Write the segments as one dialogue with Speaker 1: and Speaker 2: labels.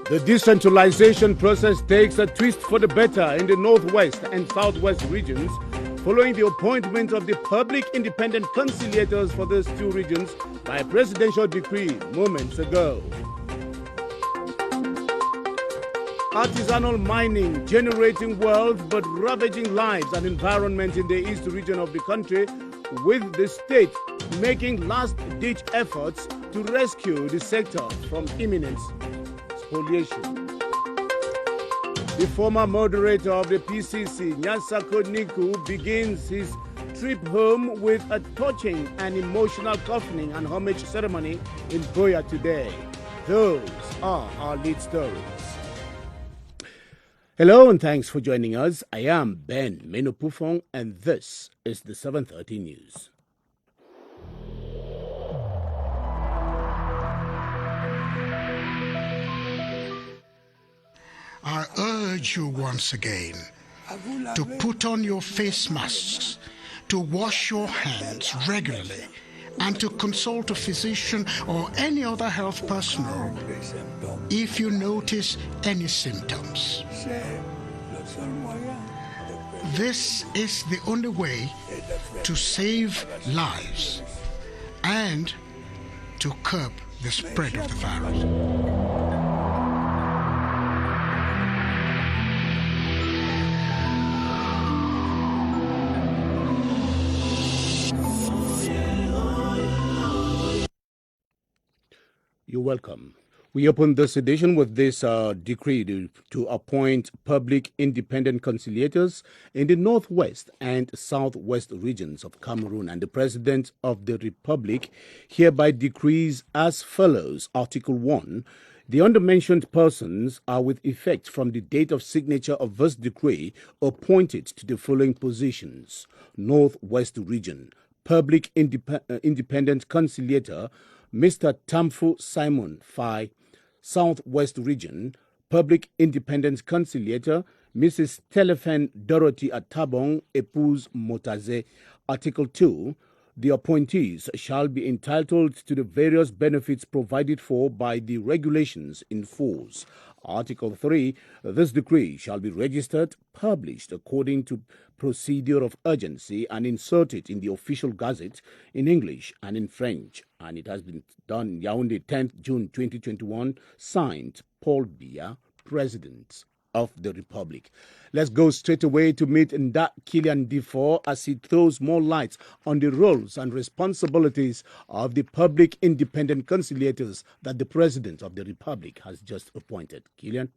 Speaker 1: The decentralization process takes a twist for the better in the northwest and southwest regions following the appointment of the public independent conciliators for those two regions by a presidential decree moments ago. Artisanal mining generating wealth but ravaging lives and environment in the east region of the country, with the state making last-ditch efforts to rescue the sector from imminent spoliation. The former moderator of the PCC, Nyasako Niku, begins his trip home with a touching and emotional coffining and homage ceremony in Boya today. Those are our lead stories. Hello and thanks for joining us. I am Ben Menopufong and this is the 7:30 News.
Speaker 2: I urge you once again to put on your face masks, to wash your hands regularly, and to consult a physician or any other health personnel if you notice any symptoms. This is the only way to save lives and to curb the spread of the virus.
Speaker 1: You're welcome. We open this edition with this decree to appoint public independent conciliators in the northwest and southwest regions of Cameroon, and the President of the Republic hereby decrees as follows. Article 1. The undermentioned persons are with effect from the date of signature of this decree appointed to the following positions: Northwest Region, Public Independent Conciliator, Mr. Tamfu Simon Fai. Southwest Region, Public Independent Conciliator, Mrs. Telefen Dorothy Atabong, Épouse Motaze. Article 2. The appointees shall be entitled to the various benefits provided for by the regulations in force. Article 3. This decree shall be registered, published according to procedure of urgency, and inserted in the official gazette in English and in French. And it has been done in Yaoundé, 10th June 2021, signed Paul Biya, President of the Republic. Let's go straight away to meet Nda Kilian Difor as he throws more light on the roles and responsibilities of the public independent conciliators that the President of the Republic has just appointed. Kilian?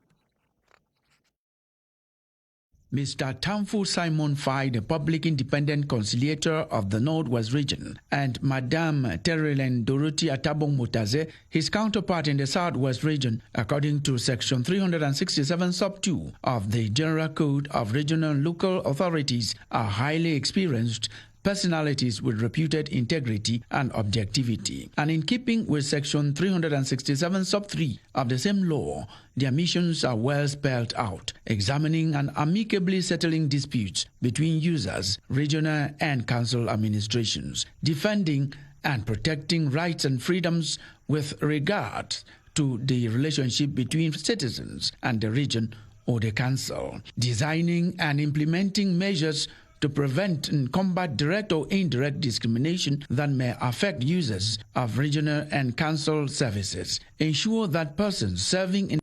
Speaker 3: Mr. Tamfu Simon Fai, the Public Independent Conciliator of the Northwest Region, and Madame Terelen Dorothy Atabong Motaze, his counterpart in the Southwest Region, according to Section 367 Sub 2 of the General Code of Regional and Local Authorities, are highly experienced personalities with reputed integrity and objectivity. And in keeping with Section 367 Sub 3 of the same law, their missions are well spelled out, examining and amicably settling disputes between users, regional and council administrations, defending and protecting rights and freedoms with regard to the relationship between citizens and the region or the council, designing and implementing measures to prevent and combat direct or indirect discrimination that may affect users of regional and council services, ensure that persons serving in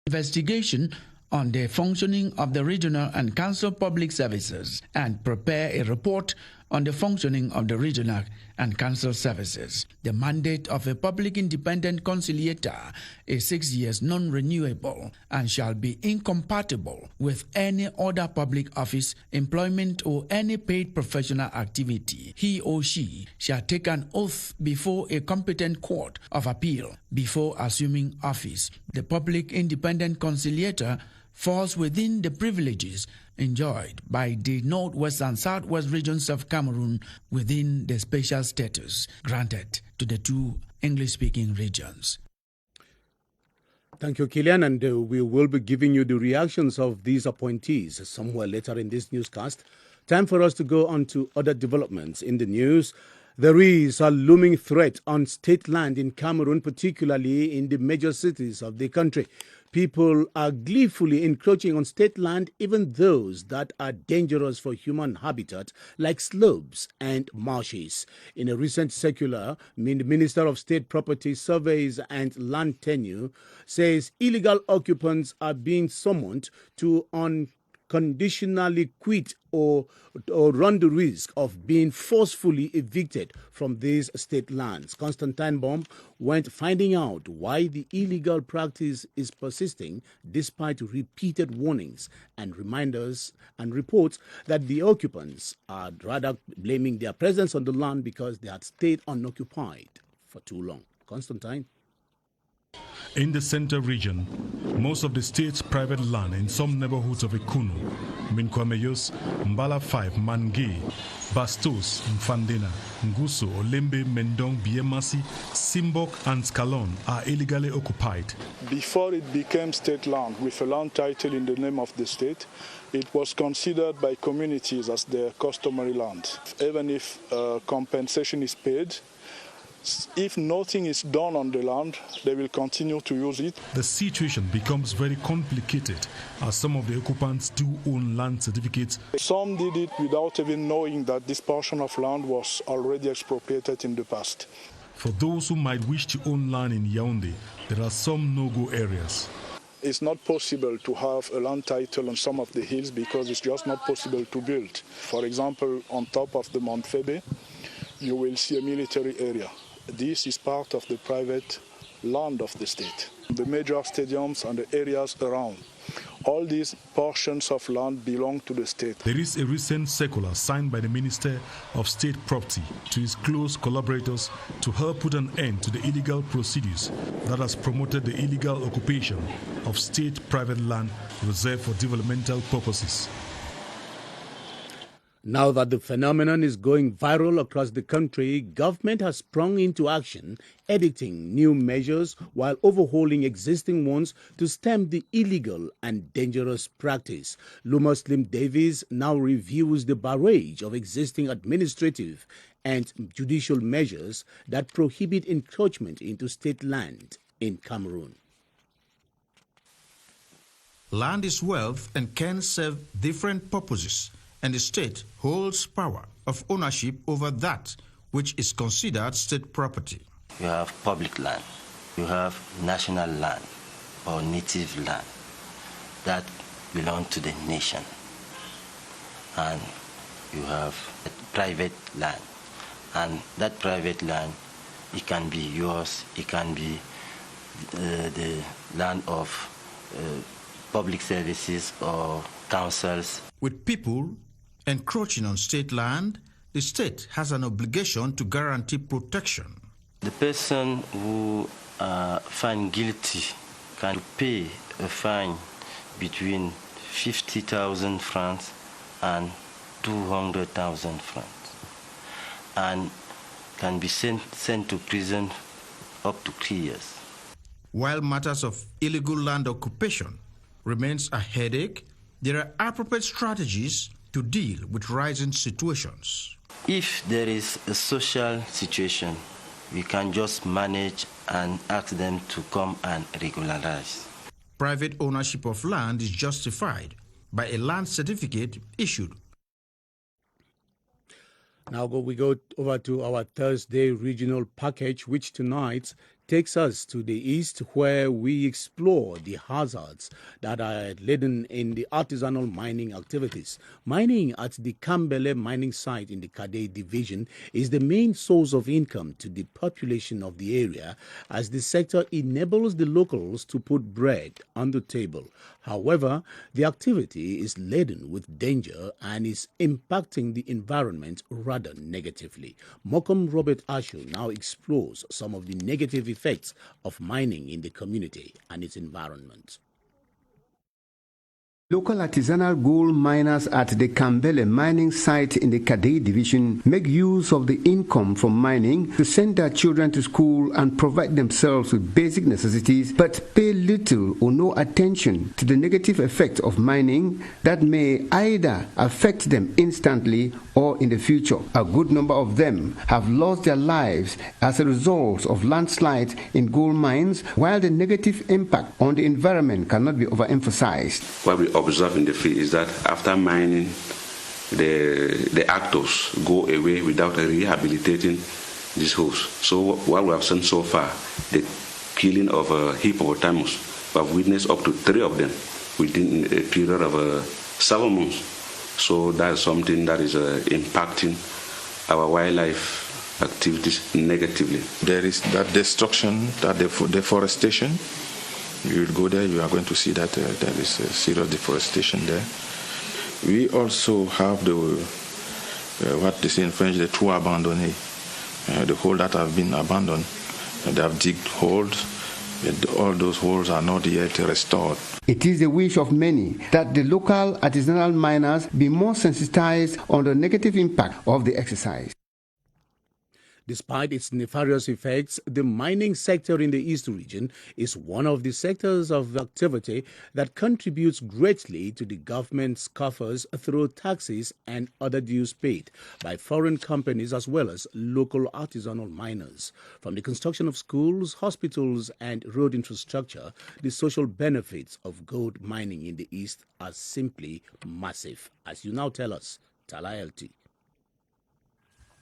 Speaker 3: investigation on the functioning of the regional and council public services, and prepare a report on the functioning of the regional and council services. The mandate of a public independent conciliator is 6 years non-renewable and shall be incompatible with any other public office, employment, or any paid professional activity. He or she shall take an oath before a competent court of appeal before assuming office. The public independent conciliator falls within the privileges enjoyed by the Northwest and Southwest regions of Cameroon within the special status granted to the two English-speaking regions.
Speaker 1: Thank you, Kilian, and we will be giving you the reactions of these appointees somewhere later in this newscast. Time for us to go on to other developments in the news. There is a looming threat on state land in Cameroon, particularly in the major cities of the country. People are gleefully encroaching on state land, even those that are dangerous for human habitat, like slopes and marshes. In a recent circular, the Minister of State Property, Surveys and Land Tenure says illegal occupants are being summoned to unconditionally quit or run the risk of being forcefully evicted from these state lands. Constantine Baum went finding out why the illegal practice is persisting despite repeated warnings and reminders, and reports that the occupants are rather blaming their presence on the land because they had stayed unoccupied for too long. Constantine.
Speaker 4: In the center region, most of the state's private land in some neighborhoods of Ekunu, Minkwameyos, Mbala 5, Mange, Bastos, Mfandena, Nguso, Olembe, Mendong, Biemasi, Simbok and Scalon are illegally occupied.
Speaker 5: Before it became state land with a land title in the name of the state, it was considered by communities as their customary land. Even if compensation is paid, if nothing is done on the land, they will continue to use it.
Speaker 4: The situation becomes very complicated as some of the occupants do own land certificates.
Speaker 5: Some did it without even knowing that this portion of land was already expropriated in the past.
Speaker 4: For those who might wish to own land in Yaoundé, there are some no-go areas.
Speaker 5: It's not possible to have a land title on some of the hills because it's just not possible to build. For example, on top of the Mount Febe, you will see a military area. This is part of the private land of the state. The major stadiums and the areas around, all these portions of land belong to the state.
Speaker 4: There is a recent circular signed by the Minister of State Property to his close collaborators to help put an end to the illegal procedures that has promoted the illegal occupation of state private land reserved for developmental purposes.
Speaker 1: Now that the phenomenon is going viral across the country, government has sprung into action, editing new measures while overhauling existing ones to stem the illegal and dangerous practice. Luma Slim Davies now reviews the barrage of existing administrative and judicial measures that prohibit encroachment into state land in Cameroon.
Speaker 6: Land is wealth and can serve different purposes, and the state holds power of ownership over that which is considered state property.
Speaker 7: You have public land, you have national land or native land that belong to the nation, and you have private land, and that private land, it can be yours, it can be the land of public services or councils.
Speaker 6: With people encroaching on state land, the state has an obligation to guarantee protection.
Speaker 7: The person who found guilty can pay a fine between 50,000 francs and 200,000 francs, and can be sent to prison up to 3 years.
Speaker 6: While matters of illegal land occupation remains a headache, there are appropriate strategies to deal with rising situations.
Speaker 7: If there is a social situation, we can just manage and ask them to come and regularize.
Speaker 6: Private ownership of land is justified by a land certificate issued.
Speaker 1: Now we go over to our Thursday regional package, which tonight takes us to the east, where we explore the hazards that are laden in the artisanal mining activities. Mining at the Kambele mining site in the Kadei division is the main source of income to the population of the area, as the sector enables the locals to put bread on the table. However, the activity is laden with danger and is impacting the environment rather negatively. Mokom Robert Ashu now explores some of the negative effects of mining in the community and its environment.
Speaker 8: Local artisanal gold miners at the Kambele mining site in the Kadei division make use of the income from mining to send their children to school and provide themselves with basic necessities, but pay little or no attention to the negative effect of mining that may either affect them instantly or in the future. A good number of them have lost their lives as a result of landslides in gold mines, while the negative impact on the environment cannot be overemphasized.
Speaker 9: What we observe in the field is that after mining, the actors go away without rehabilitating these holes. So what we have seen so far, the killing of hippopotamus, we have witnessed up to 3 of them within a period of 7 months. So that is something that is impacting our wildlife activities negatively.
Speaker 10: There is that destruction, that deforestation. You will go there, you are going to see that there is a serious deforestation there. We also have the what they say in French, the trou abandonné, the hole that have been abandoned. They have digged holes. All those holes are not yet restored.
Speaker 8: It is the wish of many that the local artisanal miners be more sensitized on the negative impact of the exercise.
Speaker 1: Despite its nefarious effects, the mining sector in the East region is one of the sectors of activity that contributes greatly to the government's coffers through taxes and other dues paid by foreign companies as well as local artisanal miners. From the construction of schools, hospitals and road infrastructure, the social benefits of gold mining in the East are simply massive. As you now tell us, Tala LT.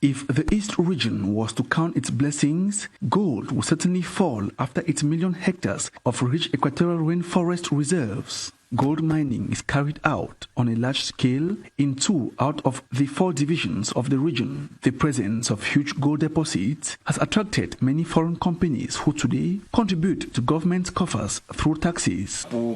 Speaker 3: If the East region was to count its blessings, gold would certainly fall after its million hectares of rich equatorial rainforest reserves. Gold mining is carried out on a large scale in 2 out of the 4 divisions of the region. The presence of huge gold deposits has attracted many foreign companies who today contribute to government coffers through taxes.
Speaker 11: Before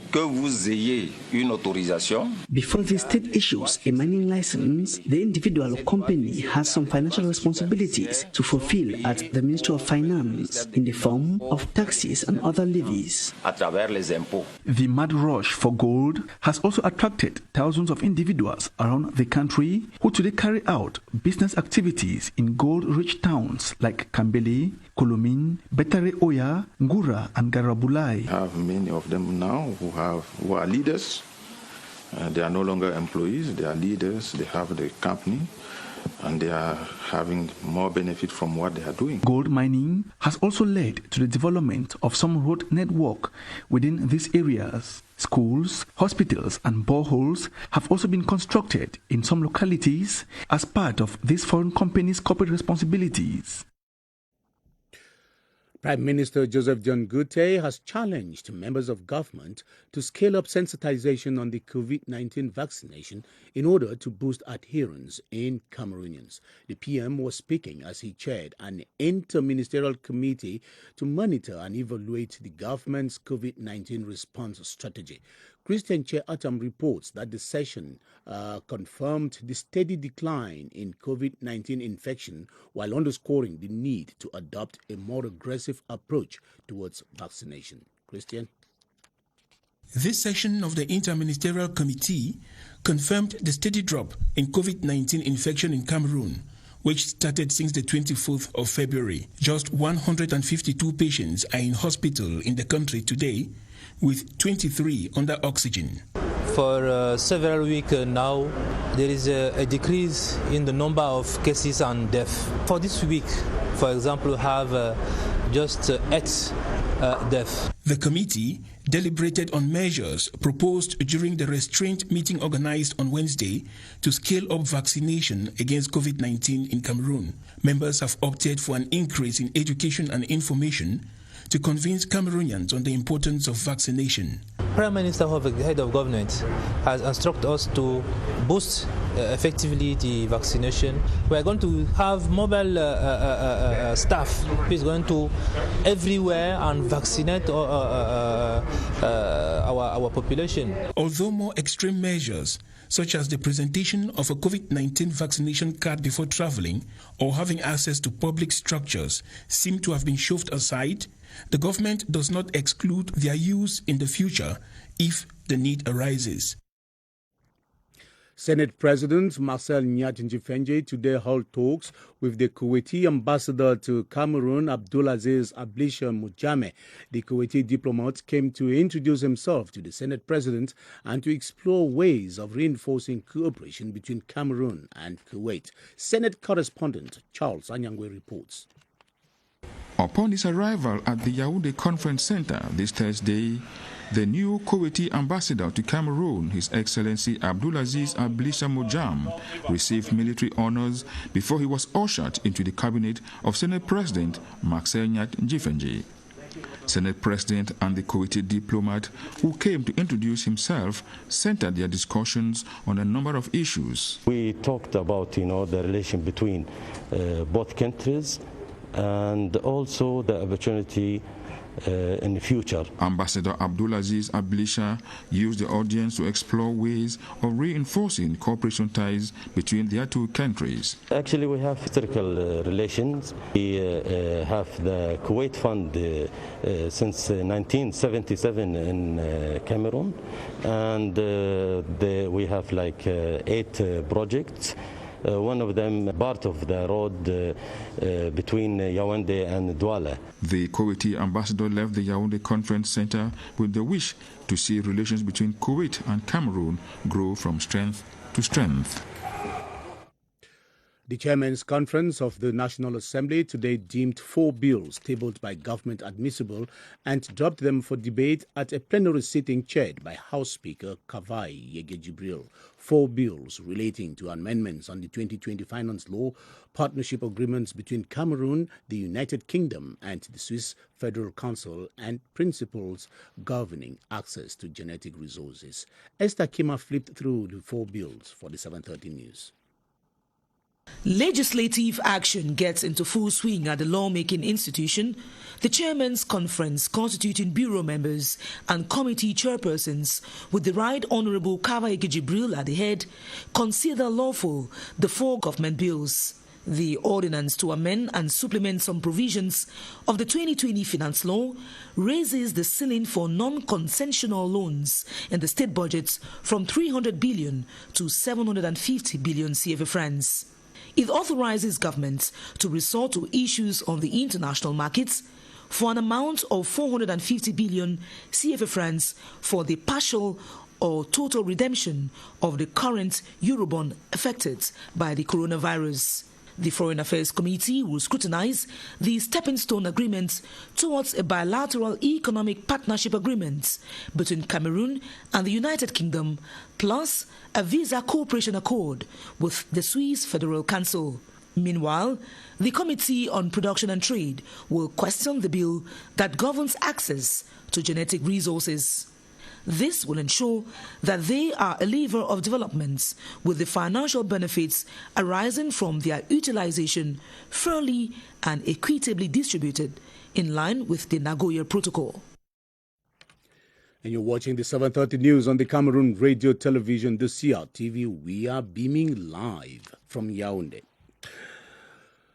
Speaker 12: the state issues a mining license, the individual or company has some financial responsibilities to fulfill at the Ministry of Finance in the form of taxes and other levies.
Speaker 3: The mad rush for gold has also attracted thousands of individuals around the country who today carry out business activities in gold-rich towns like Kambele, Kolomin, Betare Oya, Ngura and Garabulai.
Speaker 10: We have many of them now who are leaders. They are no longer employees, they are leaders, they have the company, and they are having more benefit from what they are doing.
Speaker 3: Gold mining has also led to the development of some road network within these areas. Schools, hospitals and boreholes have also been constructed in some localities as part of these foreign companies' corporate responsibilities.
Speaker 1: Prime Minister Joseph John Goodtay has challenged members of government to scale up sensitization on the COVID-19 vaccination in order to boost adherence in Cameroonians. The PM was speaking as he chaired an inter-ministerial committee to monitor and evaluate the government's COVID-19 response strategy. Christian Che Atam reports that the session confirmed the steady decline in COVID-19 infection while underscoring the need to adopt a more aggressive approach towards vaccination. Christian?
Speaker 13: This session of the Interministerial Committee confirmed the steady drop in COVID-19 infection in Cameroon, which started since the 24th of February. Just 152 patients are in hospital in the country today, with 23 under oxygen.
Speaker 14: For several weeks now, there is a decrease in the number of cases and deaths. For this week, for example, have just 8 deaths.
Speaker 13: The committee deliberated on measures proposed during the restraint meeting organized on Wednesday to scale up vaccination against COVID-19 in Cameroon. Members have opted for an increase in education and information to convince Cameroonians on the importance of vaccination.
Speaker 14: Prime Minister, head of government, has instructed us to boost effectively the vaccination. We are going to have mobile staff who is going to everywhere and vaccinate our population.
Speaker 13: Although more extreme measures, such as the presentation of a COVID-19 vaccination card before traveling or having access to public structures, seem to have been shoved aside, the government does not exclude their use in the future if the need arises.
Speaker 1: Senate President Marcel Nyat-Njifenge today held talks with the Kuwaiti ambassador to Cameroon, Abdulaziz Ablisha Mujame. The Kuwaiti diplomat came to introduce himself to the Senate President and to explore ways of reinforcing cooperation between Cameroon and Kuwait. Senate correspondent Charles Anyangwe reports.
Speaker 11: Upon his arrival at the Yaoundé Conference Center this Thursday, the new Kuwaiti ambassador to Cameroon, His Excellency Abdulaziz Ablisha Mujam, received military honors before he was ushered into the cabinet of Senate President Marcel Nyat-Njifenge. Senate President and the Kuwaiti diplomat who came to introduce himself centered their discussions on a number of issues.
Speaker 15: We talked about, the relation between both countries and also the opportunity in the future.
Speaker 11: Ambassador Abdulaziz Ablisha used the audience to explore ways of reinforcing cooperation ties between their two countries.
Speaker 15: Actually, we have historical relations. We have the Kuwait Fund since 1977 in Cameroon, and we have like 8 projects. One of them part of the road between Yaoundé and Douala.
Speaker 11: The Kuwaiti ambassador left the Yaoundé Conference Center with the wish to see relations between Kuwait and Cameroon grow from strength to strength.
Speaker 1: The Chairman's Conference of the National Assembly today deemed 4 bills tabled by government admissible and dropped them for debate at a plenary sitting chaired by House Speaker Kavai Yegejibril. 4 bills relating to amendments on the 2020 finance law, partnership agreements between Cameroon, the United Kingdom and the Swiss Federal Council, and principles governing access to genetic resources. Esther Kmer flipped through the 4 bills for the 7:30 News.
Speaker 16: Legislative action gets into full swing at the lawmaking institution. The Chairman's Conference, constituting bureau members and committee chairpersons, with the Right Honourable Kavai Yegejibril at the head, consider lawful the 4 government bills. The ordinance to amend and supplement some provisions of the 2020 finance law raises the ceiling for non-concessional loans in the state budgets from 300 billion to 750 billion CFA francs. It authorizes governments to resort to issues on the international markets for an amount of 450 billion CFA francs for the partial or total redemption of the current Eurobond affected by the coronavirus. The Foreign Affairs Committee will scrutinize the stepping stone agreement towards a bilateral economic partnership agreement between Cameroon and the United Kingdom, plus a visa cooperation accord with the Swiss Federal Council. Meanwhile, the Committee on Production and Trade will question the bill that governs access to genetic resources. This will ensure that they are a lever of development, with the financial benefits arising from their utilization fairly and equitably distributed in line with the Nagoya Protocol.
Speaker 1: And you're watching the 7:30 News on the Cameroon Radio Television, the CRTV. We are beaming live from Yaoundé.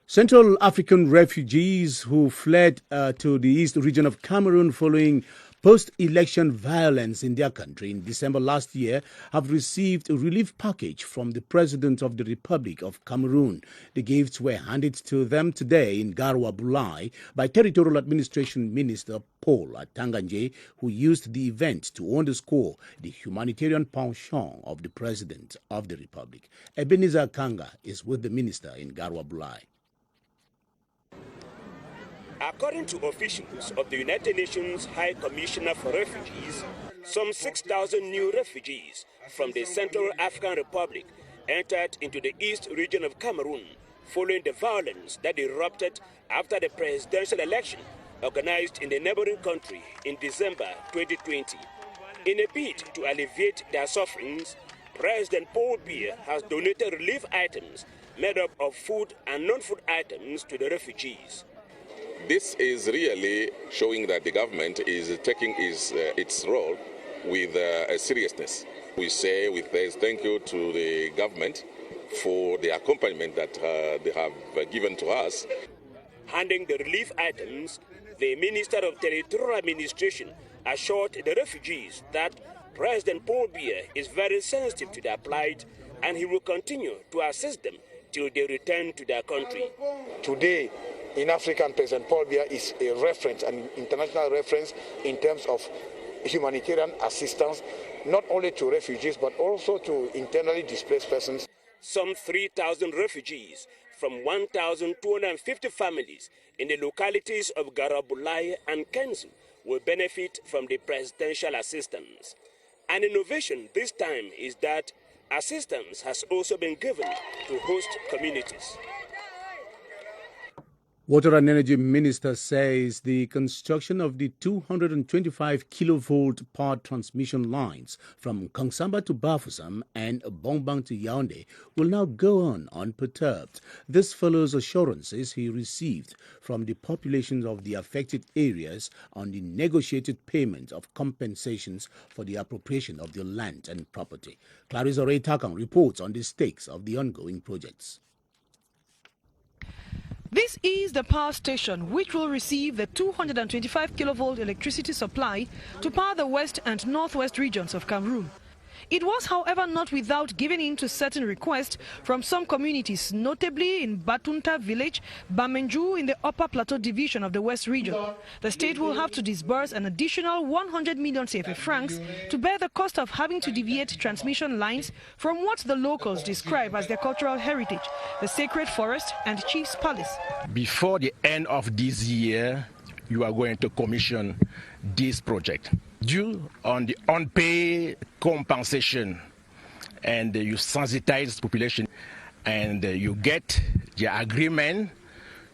Speaker 1: Central African refugees who fled to the east region of Cameroon following post-election violence in their country in December last year have received a relief package from the President of the Republic of Cameroon. The gifts were handed to them today in Garoua Bulai by Territorial Administration Minister Paul Atanganje, who used the event to underscore the humanitarian penchant of the President of the Republic. Ebenezer Kanga is with the minister in Garoua Bulai.
Speaker 17: According to officials of the United Nations High Commissioner for Refugees, some 6,000 new refugees from the Central African Republic entered into the east region of Cameroon following the violence that erupted after the presidential election organized in the neighboring country in December 2020. In a bid to alleviate their sufferings, President Paul Biya has donated relief items made up of food and non-food items to the refugees.
Speaker 18: This is really showing that the government is taking its role with seriousness. We say thank you to the government for the accompaniment that they have given to us.
Speaker 17: Handing the relief items, the Minister of Territorial Administration assured the refugees that President Paul Biya is very sensitive to their plight and he will continue to assist them till they return to their country.
Speaker 19: Today, in Africa, President Paul Biya is a reference, an international reference in terms of humanitarian assistance, not only to refugees, but also to internally displaced persons.
Speaker 17: Some 3,000 refugees from 1,250 families in the localities of Garabulai and Kenzu will benefit from the presidential assistance. An innovation this time is that assistance has also been given to host communities.
Speaker 1: Water and Energy Minister says the construction of the 225 kilovolt power transmission lines from Kongsamba to Bafoussam and Bongbang to Yaoundé will now go on unperturbed. This follows assurances he received from the populations of the affected areas on the negotiated payment of compensations for the appropriation of their land and property. Clarissa Ray Takang reports on the stakes of the ongoing projects.
Speaker 20: This is the power station which will receive the 225 kilovolt electricity supply to power the west and northwest regions of Cameroon. It was, however, not without giving in to certain requests from some communities, notably in Batunta village, Bamenju in the Upper Plateau division of the West region. The state will have to disburse an additional 100 million CFA francs to bear the cost of having to deviate transmission lines from what the locals describe as their cultural heritage, the sacred forest and chief's palace.
Speaker 21: Before the end of this year, you are going to commission this project. Due on the unpaid compensation, and you sensitize the population, and you get the agreement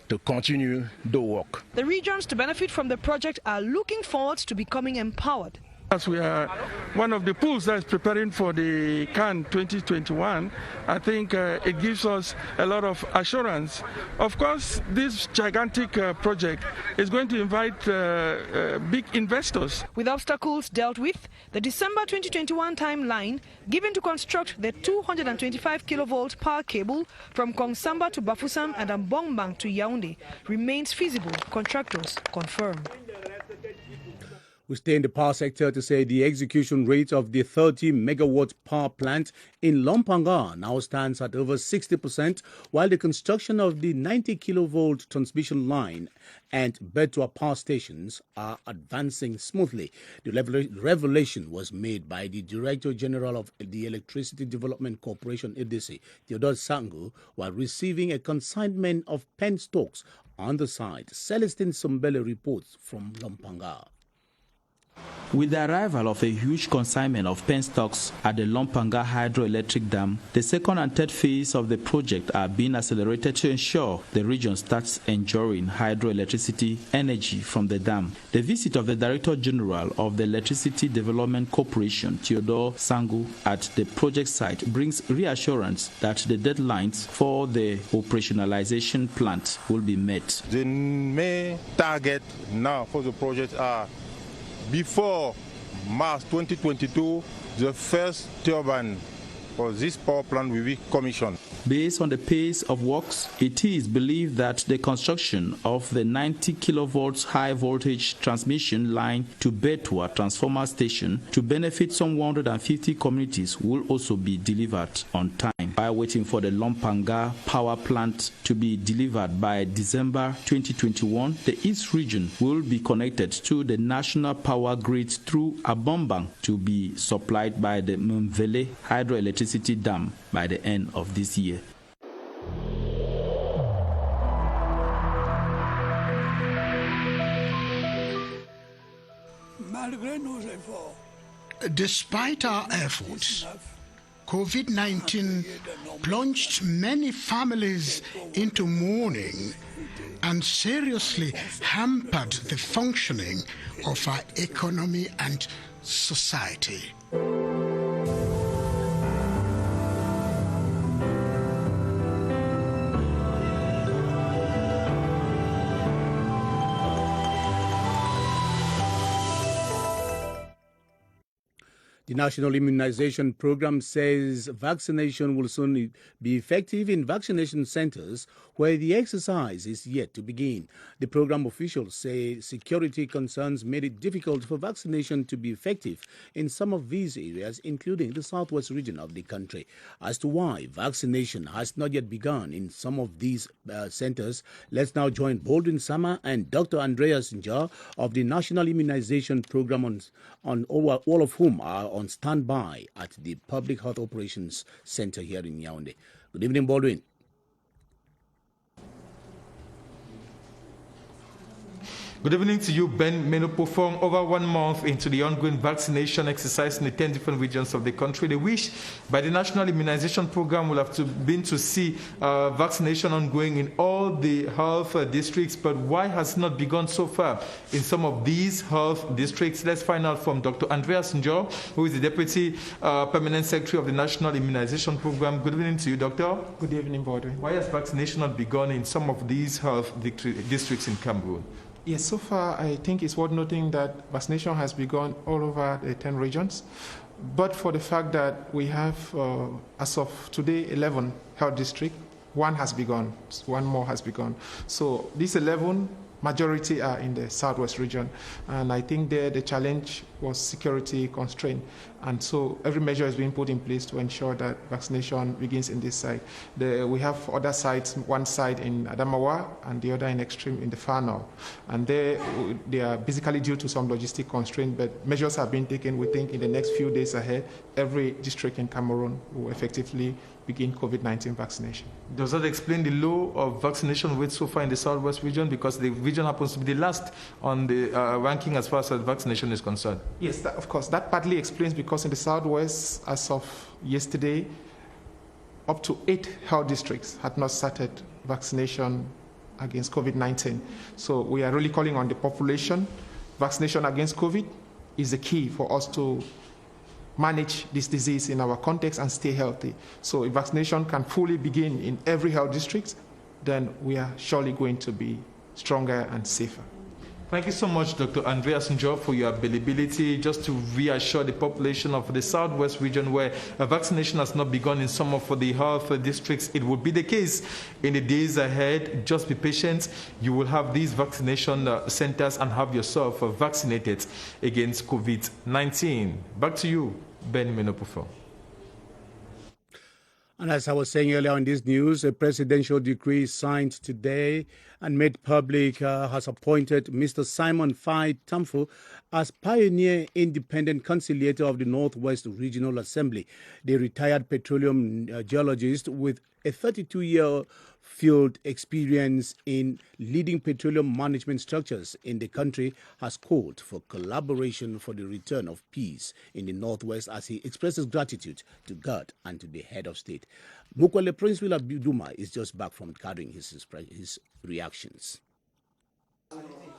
Speaker 21: to continue the work.
Speaker 20: The regions to benefit from the project are looking forward to becoming empowered.
Speaker 22: As we are one of the pools that is preparing for the CAN 2021, I think it gives us a lot of assurance. Of course, this gigantic project is going to invite big investors.
Speaker 20: With obstacles dealt with, the December 2021 timeline given to construct the 225 kilovolt power cable from Kongsamba to Bafoussam and Bongbang to Yaoundé remains feasible, contractors confirm.
Speaker 1: We stay in the power sector to say the execution rate of the 30 megawatt power plant in Lompanga now stands at over 60%, while the construction of the 90 kilovolt transmission line and Betua power stations are advancing smoothly. The revelation was made by the Director General of the Electricity Development Corporation, EDC, Theodore Sangu, while receiving a consignment of pen stocks on the site. Celestine Sombele reports from Lompanga.
Speaker 23: With the arrival of a huge consignment of pen stocks at the Lompanga hydroelectric dam, the second and third phase of the project are being accelerated to ensure the region starts enjoying hydroelectricity energy from the dam. The visit of the Director General of the Electricity Development Corporation, Theodore Sangu, at the project site brings reassurance that the deadlines for the operationalization plant will be met.
Speaker 24: The main target now for the project are before March 2022, the first turbine for this power plant will be commissioned.
Speaker 23: Based on the pace of works, it is believed that the construction of the 90 kilovolts high voltage transmission line to Betua transformer station to benefit some 150 communities will also be delivered on time. While waiting for the Lompanga power plant to be delivered by December 2021, the East region will be connected to the national power grid through Bongbang to be supplied by the Mvele hydroelectricity dam by the end of this year.
Speaker 2: Despite our efforts, COVID-19 plunged many families into mourning and seriously hampered the functioning of our economy and society.
Speaker 1: The National Immunization Program says vaccination will soon be effective in vaccination centers where the exercise is yet to begin. The program officials say security concerns made it difficult for vaccination to be effective in some of these areas, including the southwest region of the country. As to why vaccination has not yet begun in some of these centers, let's now join Baldwin Sama and Dr. Andreas Njar of the National Immunization Program, on all of whom are on standby at the Public Health Operations Center here in Yaoundé. Good evening, Baldwin.
Speaker 4: Good evening to you, Ben. Perform over 1 month into the ongoing vaccination exercise in the 10 different regions of the country. The wish by the National Immunization Program will have been to see vaccination ongoing in all the health districts, but why has it not begun so far in some of these health districts? Let's find out from Dr. Andreas Njo, who is the Deputy Permanent Secretary of the National Immunization Program. Good evening to you, Doctor.
Speaker 5: Good evening, Baldwin.
Speaker 4: Why has vaccination not begun in some of these health districts in Cameroon?
Speaker 5: Yes, so far I think it's worth noting that vaccination has begun all over the 10 regions, but for the fact that we have, as of today, 11 health districts, one has begun, one more has begun. So these 11, majority are in the southwest region, and I think there the challenge was security constraint, and so every measure is being put in place to ensure that vaccination begins in this site. We have other sites, one site in Adamawa and the other in Extreme in the far north, and they are basically due to some logistic constraint, but measures have been taken. We think in the next few days ahead, every district in Cameroon will effectively begin COVID-19 vaccination.
Speaker 4: Does that explain the low of vaccination rate so far in the southwest region, because the region happens to be the last on the ranking as far as vaccination is concerned?
Speaker 5: Yes, of course. That partly explains because in the southwest, as of yesterday, up to 8 health districts had not started vaccination against COVID-19. So we are really calling on the population. Vaccination against COVID is the key for us to manage this disease in our context and stay healthy. So if vaccination can fully begin in every health district, then we are surely going to be stronger and safer.
Speaker 4: Thank you so much, Dr. Andreas Njo, for your availability. Just to reassure the population of the southwest region where vaccination has not begun in some of the health districts, it will be the case in the days ahead. Just be patient. You will have these vaccination centers and have yourself vaccinated against COVID-19. Back to you, Ben Menopofo.
Speaker 1: And as I was saying earlier in this news, a presidential decree signed today and made public has appointed Mr. Simon Fai Tamfo as pioneer independent conciliator of the Northwest Regional Assembly. The retired petroleum geologist with a 32-year field experience in leading petroleum management structures in the country has called for collaboration for the return of peace in the Northwest as he expresses gratitude to God and to the head of state. Mukwele Prince Willa Duma is just back from gathering his reactions.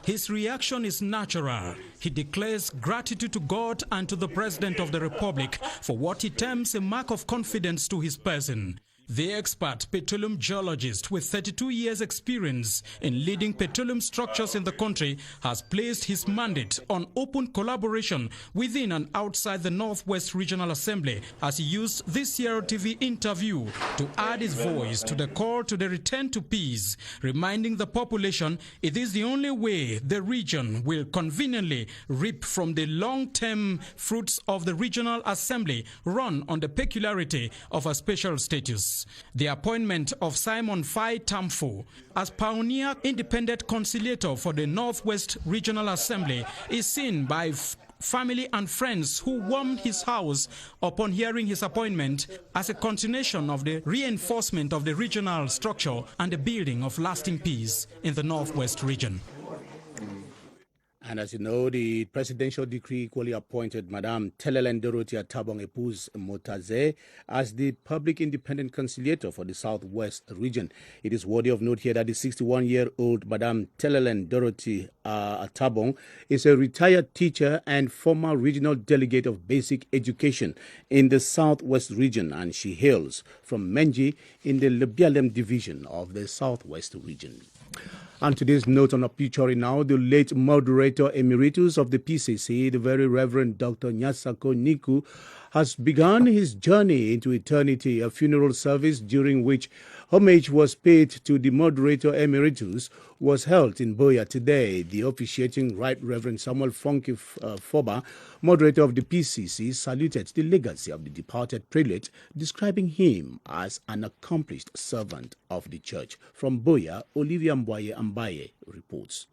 Speaker 6: His reaction is natural. He declares gratitude to God and to the President of the Republic for what he terms a mark of confidence to his person. The expert petroleum geologist with 32 years experience in leading petroleum structures in the country has placed his mandate on open collaboration within and outside the Northwest Regional Assembly as he used this CRTV interview to add his voice to the call to the return to peace, reminding the population it is the only way the region will conveniently reap from the long-term fruits of the Regional Assembly run on the peculiarity of a special status. The appointment of Simon Fai Tamfo as pioneer independent conciliator for the Northwest Regional Assembly is seen by family and friends who warmed his house upon hearing his appointment as a continuation of the reinforcement of the regional structure and the building of lasting peace in the Northwest region.
Speaker 1: And as you know, the presidential decree equally appointed Madame Telelen Dorothy Atabong Epuz Motaze as the public independent conciliator for the Southwest region. It is worthy of note here that the 61-year-old Madame Telelen Dorothy Atabong is a retired teacher and former regional delegate of basic education in the Southwest region, and she hails from Menji in the Lebialem division of the Southwest region. And today's note on obituary now, the late moderator emeritus of the PCC, the Very Reverend Dr. Nyasako Niku, has begun his journey into eternity, a funeral service during which homage was paid to the moderator emeritus was held in Boya today. The officiating Right Reverend Samuel Funky Foba, moderator of the PCC, saluted the legacy of the departed prelate, describing him as an accomplished servant of the church. From Boya, Olivia Ambaye reports.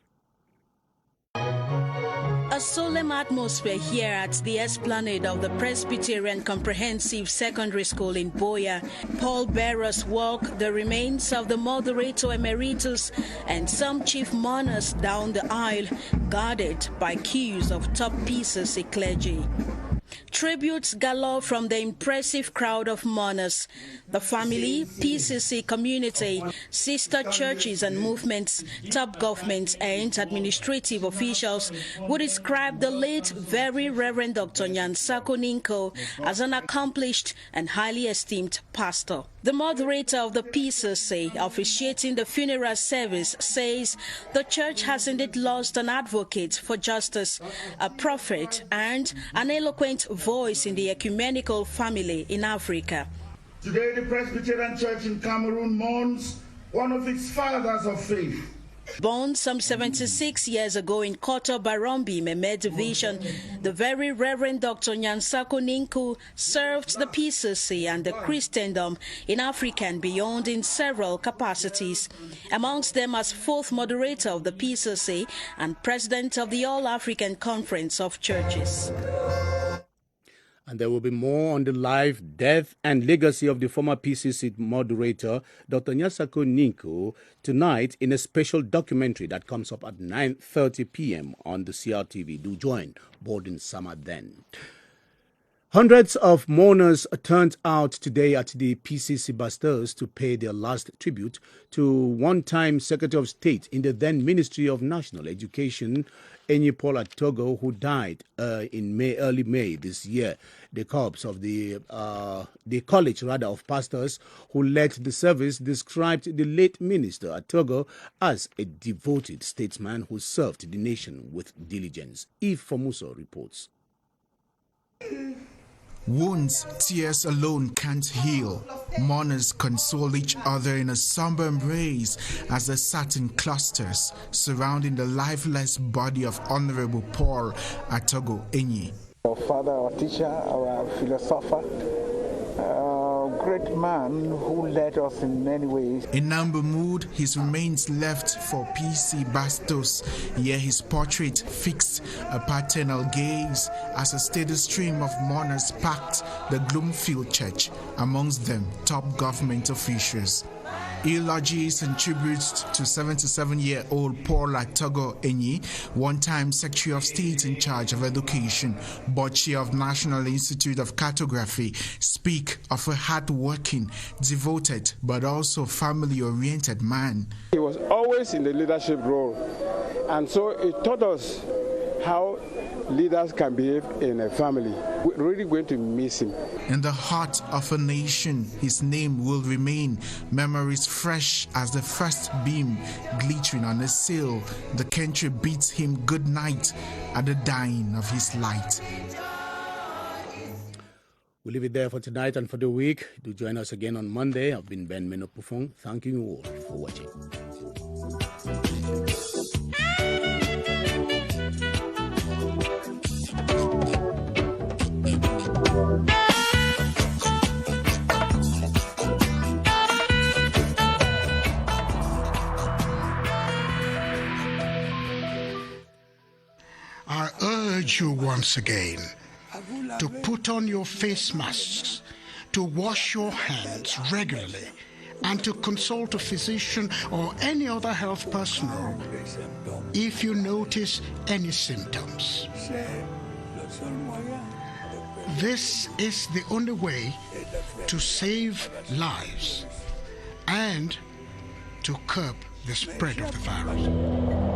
Speaker 7: A solemn atmosphere here at the esplanade of the Presbyterian Comprehensive Secondary School in Boya. Pallbearers walk the remains of the moderator emeritus and some chief mourners down the aisle, guarded by queues of top PCC clergy. Tributes galore from the impressive crowd of mourners. The family, PCC community, sister churches and movements, top governments and administrative officials would describe the late Very Reverend Dr. Nyasako Niku as an accomplished and highly esteemed pastor. The moderator of the PCC, officiating the funeral service, says the church has indeed lost an advocate for justice, a prophet, and an eloquent voice in the ecumenical family in Africa.
Speaker 8: Today, the Presbyterian Church in Cameroon mourns one of its fathers of faith.
Speaker 7: Born some 76 years ago in Koto Barombi, Meme Division, the Very Reverend Dr. Nyasako Niku served the PCC and the Christendom in Africa and beyond in several capacities, amongst them as fourth moderator of the PCC and president of the All-African Conference of Churches.
Speaker 1: And there will be more on the life, death, and legacy of the former PCC moderator, Dr. Nyasako Niku, tonight in a special documentary that comes up at 9:30 p.m. on the CRTV. Do join Borden Summer then. Hundreds of mourners turned out today at the PCC Basters to pay their last tribute to one-time Secretary of State in the then Ministry of National Education, Enyi Paul Atogo, who died in early May this year. The corpse of the college of pastors who led the service described the late Minister Atogo as a devoted statesman who served the nation with diligence. Eve Fomuso reports.
Speaker 9: Wounds tears alone can't heal. Mourners console each other in a somber embrace as they sat in clusters surrounding the lifeless body of Honorable Paul Atogo Enyi.
Speaker 12: Our father, our teacher, our philosopher, a great man who led us in many ways.
Speaker 9: In number mood, his remains left for PC Bastos. Here his portrait fixed a paternal gaze as a steady stream of mourners packed the Bloomfield Church, amongst them top government officials. Eulogies and tributes to 77-year-old Paul Atogo Enyi, one-time Secretary of State in charge of education, board chair of National Institute of Cartography, speak of a hard-working, devoted, but also family-oriented man.
Speaker 25: He was always in the leadership role, and so it taught us how leaders can behave in a family. We're really going to miss him.
Speaker 9: In the heart of a nation, his name will remain. Memories fresh as the first beam glittering on a sail. The country bids him good night at the dying of his light.
Speaker 1: We'll leave it there for tonight and for the week. Do join us again on Monday. I've been Ben Menopufong. Thank you all for watching.
Speaker 2: I urge you once again to put on your face masks, to wash your hands regularly, and to consult a physician or any other health personnel if you notice any symptoms. This is the only way to save lives and to curb the spread of the virus.